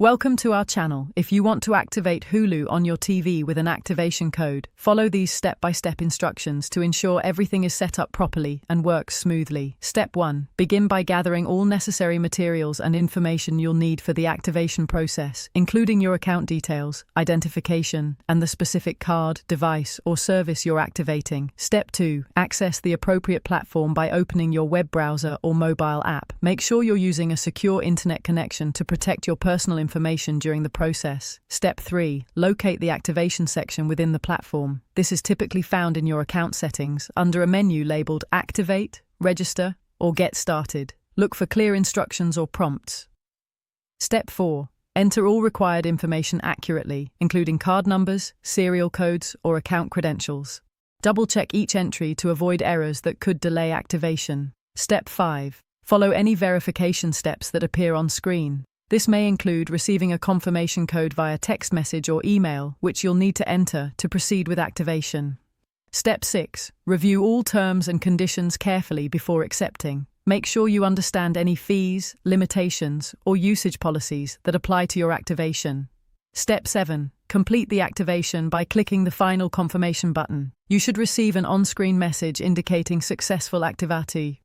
Welcome to our channel. If you want to activate Hulu on your TV with an activation code, follow these step-by-step instructions to ensure everything is set up properly and works smoothly. Step 1. Begin by gathering all necessary materials and information you'll need for the activation process, including your account details, identification, and the specific card, device, or service you're activating. Step 2. Access the appropriate platform by opening your web browser or mobile app. Make sure you're using a secure internet connection to protect your personal information during the process. Step 3. Locate the activation section within the platform. This is typically found in your account settings under a menu labeled Activate, Register, or Get Started. Look for clear instructions or prompts. Step 4. Enter all required information accurately, including card numbers, serial codes, or account credentials. Double-check each entry to avoid errors that could delay activation. Step 5. Follow any verification steps that appear on screen. This may include receiving a confirmation code via text message or email, which you'll need to enter to proceed with activation. Step 6. Review all terms and conditions carefully before accepting. Make sure you understand any fees, limitations, or usage policies that apply to your activation. Step 7. Complete the activation by clicking the final confirmation button. You should receive an on-screen message indicating successful activity.